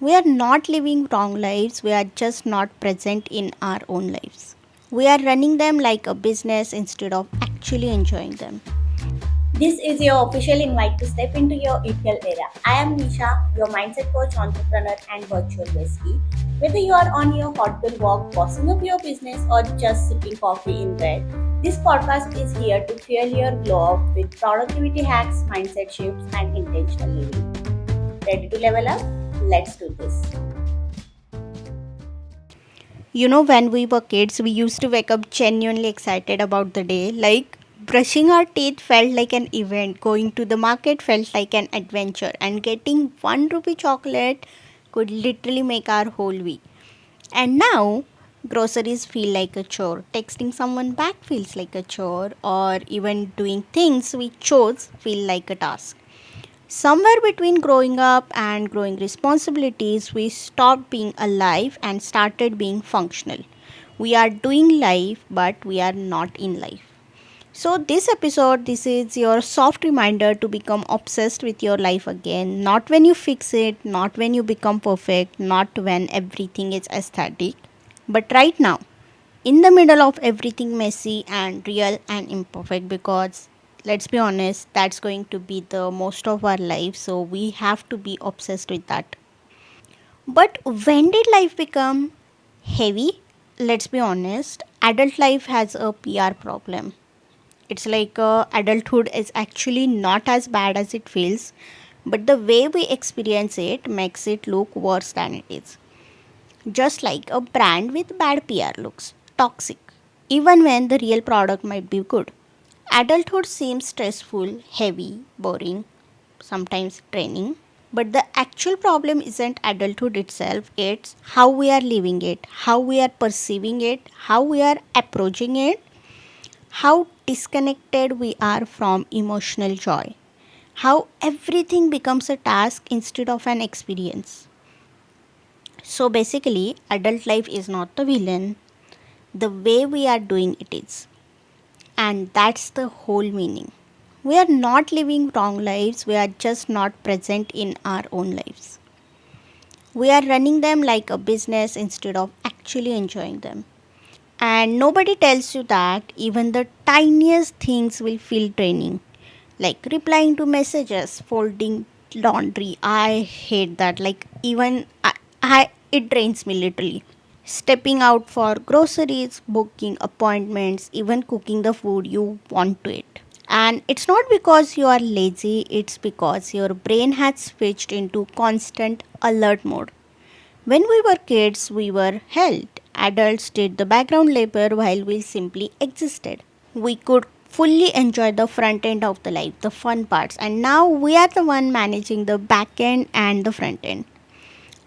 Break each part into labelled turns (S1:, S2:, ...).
S1: We are not living wrong lives, we are just not present in our own lives. We are running them like a business instead of actually enjoying them.
S2: This is your official invite to step into your EPL era. I am Nisha, your mindset coach, entrepreneur, and virtual bestie. Whether you are on your hot girl walk, bossing up your business, or just sipping coffee in bed, this podcast is here to fuel your glow up with productivity hacks, mindset shifts, and intentional living. Ready to level up? Let's do this.
S1: When we were kids, we used to wake up genuinely excited about the day. Like brushing our teeth felt like an event, going to the market felt like an adventure, and getting 1 rupee chocolate could literally make our whole week. And now, groceries feel like a chore, texting someone back feels like a chore, or even doing things we chose feel like a task. Somewhere between growing up and growing responsibilities, we stopped being alive and started being functional. We are doing life, but we are not in life. So, this is your soft reminder to become obsessed with your life again. Not when you fix it, not when you become perfect, not when everything is aesthetic, but right now, in the middle of everything messy and real and imperfect, because let's be honest, that's going to be the most of our life, so we have to be obsessed with that. But when did life become heavy? Let's be honest, adult life has a PR problem. It's like adulthood is actually not as bad as it feels, but the way we experience it makes it look worse than it is. Just like a brand with bad PR looks toxic, even when the real product might be good. Adulthood seems stressful, heavy, boring, sometimes draining. But the actual problem isn't adulthood itself, it's how we are living it, how we are perceiving it, how we are approaching it, how disconnected we are from emotional joy, how everything becomes a task instead of an experience. So basically, adult life is not the villain, the way we are doing it is. And that's the whole meaning. We are not living wrong lives, we are just not present in our own lives. We are running them like a business instead of actually enjoying them. And nobody tells you that even the tiniest things will feel draining, like replying to messages, folding laundry. I hate that. Like, even it drains me literally. Stepping out for groceries, booking appointments, even cooking the food you want to eat. And it's not because you are lazy, it's because your brain has switched into constant alert mode. When we were kids, we were held. Adults did the background labor while we simply existed. We could fully enjoy the front end of the life, the fun parts, and now we are the one managing the back end and the front end.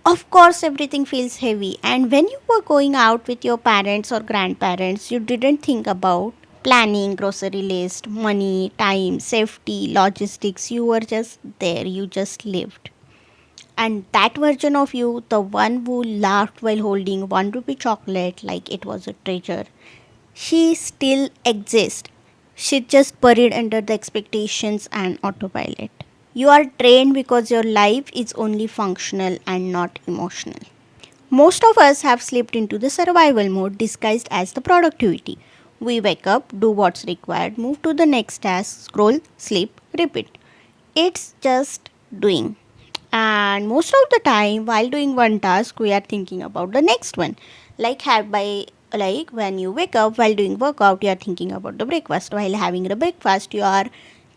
S1: Of course, everything feels heavy, and when you were going out with your parents or grandparents, you didn't think about planning, grocery list, money, time, safety, logistics. You were just there, you just lived. And that version of you, the one who laughed while holding 1 rupee chocolate like it was a treasure, she still exists. She's just buried under the expectations and autopilot. You are drained because your life is only functional and not emotional. Most of us have slipped into the survival mode disguised as the productivity. We wake up, do what's required, move to the next task, scroll, sleep, repeat. It's just doing. And most of the time, while doing one task, we are thinking about the next one. Like when you wake up while doing workout, you are thinking about the breakfast. While having the breakfast, you are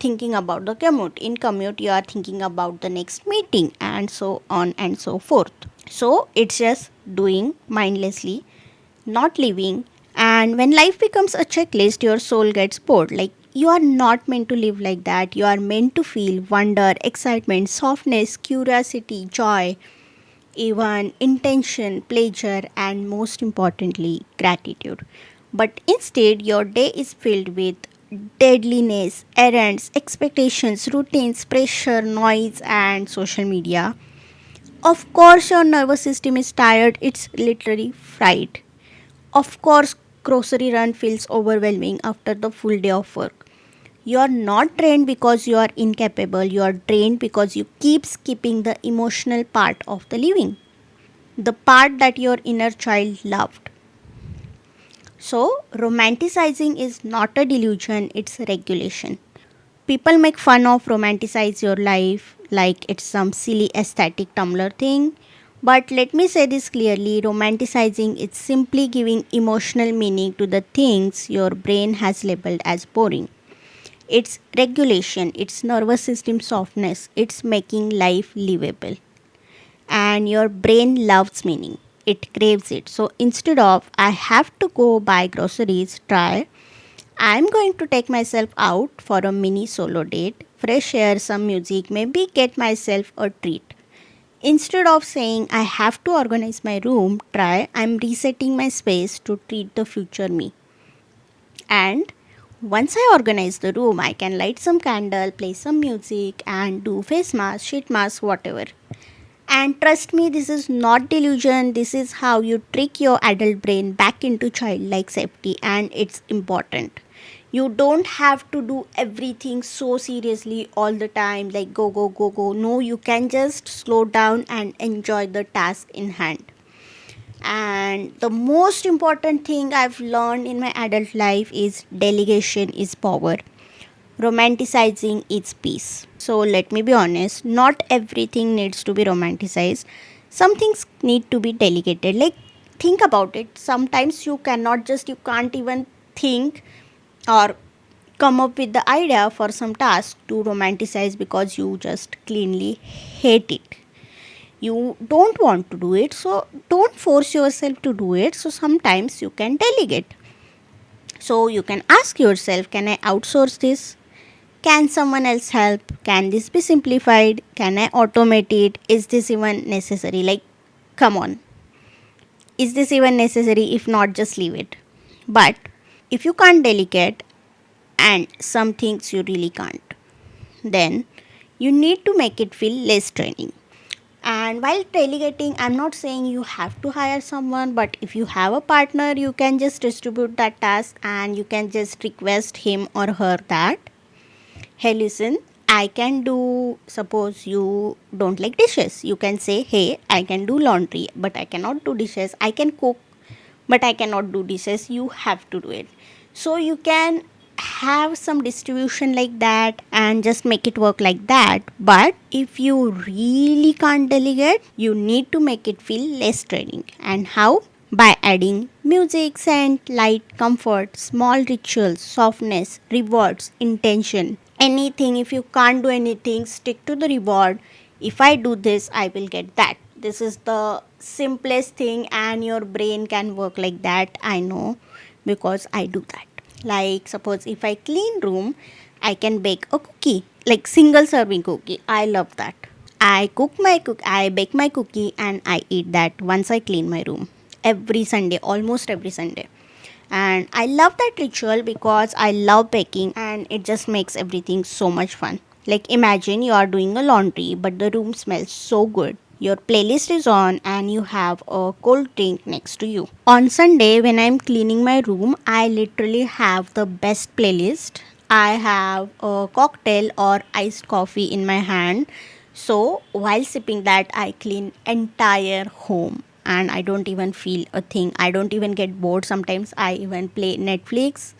S1: thinking about the commute. In commute, you are thinking about the next meeting, and so on and so forth. So it's just doing mindlessly, not living. And when life becomes a checklist, your soul gets bored. Like, you are not meant to live like that. You are meant to feel wonder, excitement, softness, curiosity, joy, even intention, pleasure, and most importantly, gratitude. But instead, your day is filled with deadliness, errands, expectations, routines, pressure, noise, and social media. Of course, your nervous system is tired, it's literally fried. Of course, grocery run feels overwhelming after the full day of work. You are not drained because you are incapable, you are drained because you keep skipping the emotional part of the living. the part that your inner child loved. So, romanticizing is not a delusion, it's regulation. People make fun of romanticize your life like it's some silly aesthetic Tumblr thing. But let me say this clearly, romanticizing is simply giving emotional meaning to the things your brain has labeled as boring. It's regulation, it's nervous system softness, it's making life livable. And your brain loves meaning, it craves it. So instead of I have to go buy groceries, try I'm going to take myself out for a mini solo date, fresh air, some music, maybe get myself a treat. Instead of saying I have to organize my room, try I'm resetting my space to treat the future me. And once I organize the room, I can light some candle, play some music, and do face mask, sheet mask, whatever. And trust me, this is not delusion. This is how you trick your adult brain back into childlike safety, and it's important. You don't have to do everything so seriously all the time, like go, go, go, go. No, you can just slow down and enjoy the task in hand. And the most important thing I've learned in my adult life is delegation is power. Romanticizing is peace. So let me be honest, not everything needs to be romanticized. Some things need to be delegated. Like think about it. Sometimes you can't even think or come up with the idea for some task to romanticize because you just cleanly hate it. You don't want to do it, so don't force yourself to do it. So sometimes you can delegate. So you can ask yourself, can I outsource this? Can someone else help? Can this be simplified? Can I automate it? Is this even necessary? Like, come on. Is this even necessary? If not, just leave it. But if you can't delegate, and some things you really can't, then you need to make it feel less draining. And while delegating, I'm not saying you have to hire someone, but if you have a partner, you can just distribute that task and you can just request him or her that, hey, listen, I can do, suppose you don't like dishes. You can say, hey, I can do laundry, but I cannot do dishes. I can cook, but I cannot do dishes. You have to do it. So you can have some distribution like that and just make it work like that. But if you really can't delegate, you need to make it feel less draining. And how? By adding music, scent, light, comfort, small rituals, softness, rewards, intention, anything. If you can't do anything, stick to the reward. If I do this, I will get that. This is the simplest thing, and your brain can work like that. I know because I do that. Like, suppose if I clean room, I can bake a cookie, like single serving cookie. I love that. I bake my cookie and I eat that once I clean my room every Sunday, almost every Sunday. And I love that ritual because I love baking and it just makes everything so much fun. Like imagine you are doing a laundry but the room smells so good. Your playlist is on and you have a cold drink next to you. On Sunday when I'm cleaning my room, I literally have the best playlist. I have a cocktail or iced coffee in my hand. So while sipping that, I clean entire home and I don't even feel a thing. I don't even get bored. Sometimes I even play Netflix.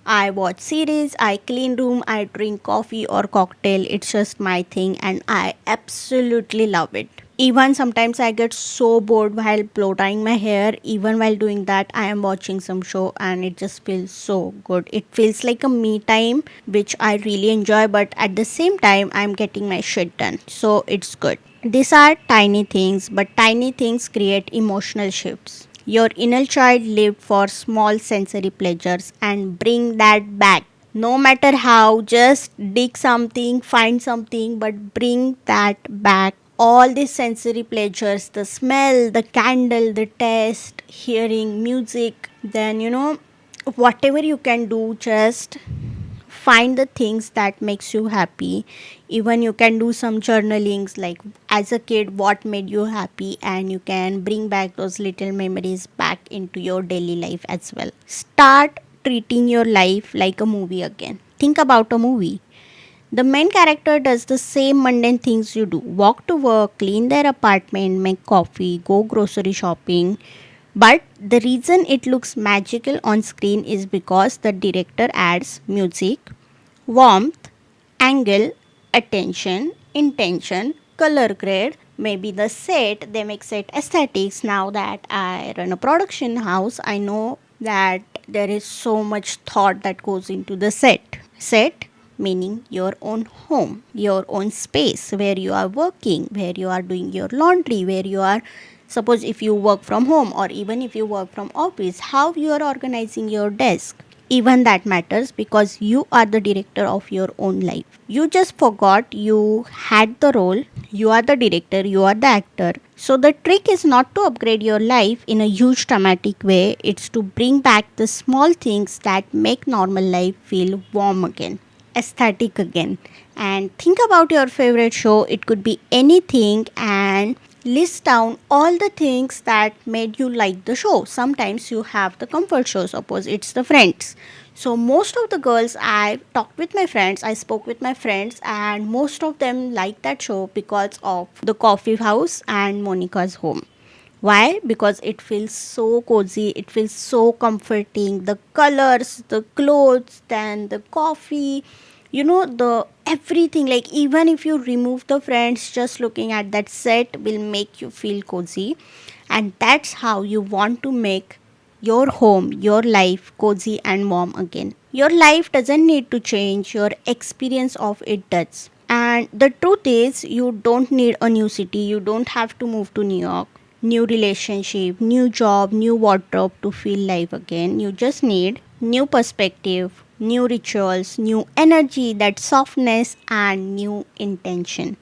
S1: I watch series, I clean room, I drink coffee or cocktail. It's just my thing and I absolutely love it. Even sometimes I get so bored while blow drying my hair. Even while doing that, I am watching some show and it just feels so good. It feels like a me time, which I really enjoy, but at the same time, I'm getting my shit done. So it's good. These are tiny things, but tiny things create emotional shifts. Your inner child lived for small sensory pleasures and bring that back. No matter how, just dig something, find something, but bring that back. All these sensory pleasures, the smell, the candle, the taste, hearing music, then whatever you can do, just find the things that makes you happy. Even you can do some journalings like as a kid what made you happy, and you can bring back those little memories back into your daily life as well. Start treating your life like a movie again. Think about a movie. The main character does the same mundane things you do: walk to work, clean their apartment, make coffee, go grocery shopping. But the reason it looks magical on screen is because the director adds music, warmth, angle, attention, intention, color grade, maybe the set, they make set aesthetics. Now that I run a production house, I know that there is so much thought that goes into the set. Set meaning your own home, your own space where you are working, where you are doing your laundry, where you are, suppose if you work from home or even if you work from office, how you are organizing your desk. Even that matters because you are the director of your own life. You just forgot you had the role. You are the director, you are the actor. So the trick is not to upgrade your life in a huge dramatic way, it's to bring back the small things that make normal life feel warm again, aesthetic again. And think about your favorite show, it could be anything, and list down all the things that made you like the show. Sometimes you have the comfort show, suppose it's the Friends. So most of the girls, I talked with my friends, I spoke with my friends, and most of them like that show because of the coffee house and Monica's home. Why? Because it feels so cozy, it feels so comforting. The colors, the clothes, then the coffee, the everything. Like, even if you remove the Friends, just looking at that set will make you feel cozy. And that's how you want to make your home, your life cozy and warm again. Your life doesn't need to change, your experience of it does. And the truth is, you don't need a new city, you don't have to move to New York, new relationship, new job, new wardrobe to feel life again. You just need new perspective, new rituals, new energy, that softness, and new intention.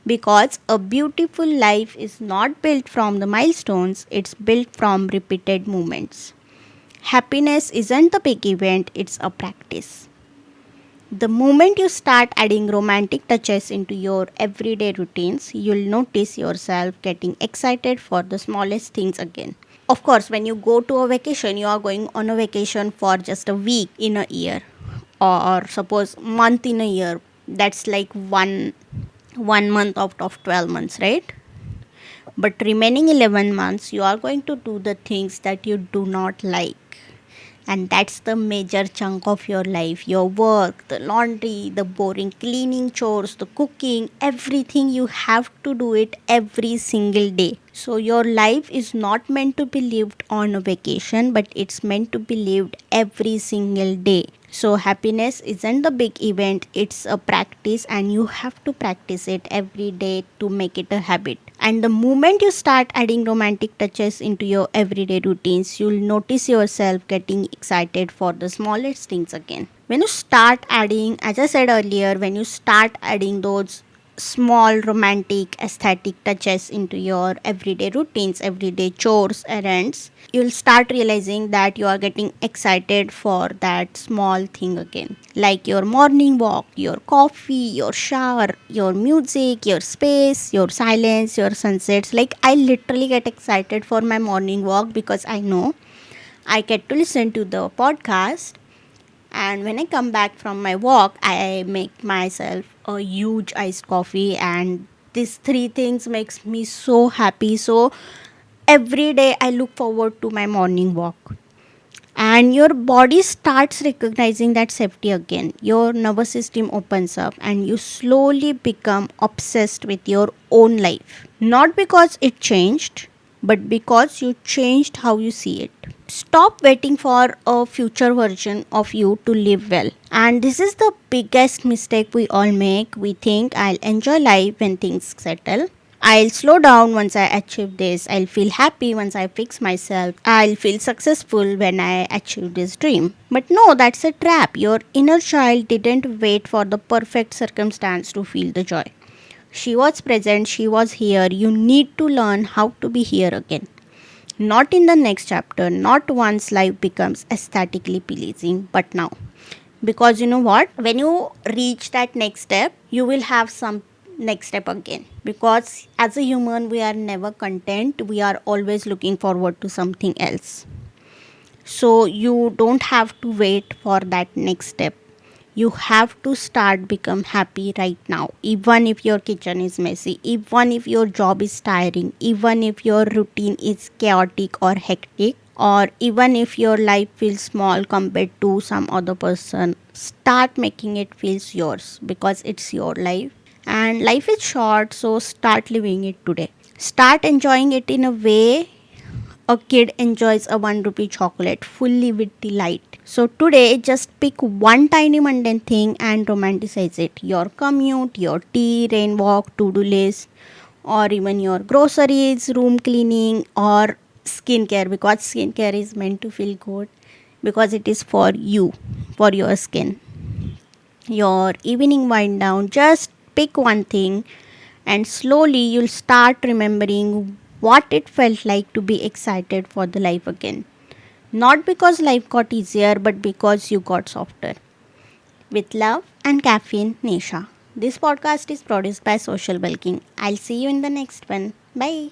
S1: Because a beautiful life is not built from the milestones, it's built from repeated moments. Happiness isn't the big event, it's a practice. The moment you start adding romantic touches into your everyday routines, you'll notice yourself getting excited for the smallest things again. Of course, when you go to a vacation, you are going on a vacation for just a week in a year, or suppose month in a year. That's like one month out of 12 months, right? But remaining 11 months, you are going to do the things that you do not like. And that's the major chunk of your life: your work, the laundry, the boring cleaning chores, the cooking, everything. You have to do it every single day. So, your life is not meant to be lived on a vacation, but it's meant to be lived every single day. So, happiness isn't the big event, it's a practice, and you have to practice it every day to make it a habit. And the moment you start adding romantic touches into your everyday routines, you'll notice yourself getting excited for the smallest things again. When you start adding, as I said earlier, when you start adding those small romantic aesthetic touches into your everyday routines, everyday chores, errands, you'll start realizing that you are getting excited for that small thing again. Like your morning walk, your coffee, your shower, your music, your space, your silence, your sunsets. Like, I literally get excited for my morning walk because I know I get to listen to the podcast, and when I come back from my walk, I make myself a huge iced coffee, and these three things makes me so happy. So every day I look forward to my morning walk. And your body starts recognizing that safety again. Your nervous system opens up and you slowly become obsessed with your own life. Not because it changed, but because you changed how you see it. Stop waiting for a future version of you to live well. And this is the biggest mistake we all make. We think, I'll enjoy life when things settle. I'll slow down once I achieve this. I'll feel happy once I fix myself. I'll feel successful when I achieve this dream. But no, that's a trap. Your inner child didn't wait for the perfect circumstance to feel the joy. She was present, she was here. You need to learn how to be here again. Not in the next chapter, not once life becomes aesthetically pleasing, but now. Because you know what? When you reach that next step, you will have some next step again. Because as a human, we are never content, we are always looking forward to something else. So you don't have to wait for that next step. You have to start become happy right now, even if your kitchen is messy, even if your job is tiring, even if your routine is chaotic or hectic, or even if your life feels small compared to some other person. Start making it feels yours because it's your life, and life is short, so start living it today. Start enjoying it in a way a kid enjoys a 1 rupee chocolate fully with delight. So today, just pick one tiny mundane thing and romanticize it. Your commute, your tea, rain walk, to do list, or even your groceries, room cleaning, or skincare, because skincare is meant to feel good because it is for you, for your skin. Your evening wind down, just pick one thing, and slowly you'll start remembering what it felt like to be excited for the life again. Not because life got easier, but because you got softer. With love and caffeine, Nisha. This podcast is produced by Social Bulking. I'll see you in the next one. Bye.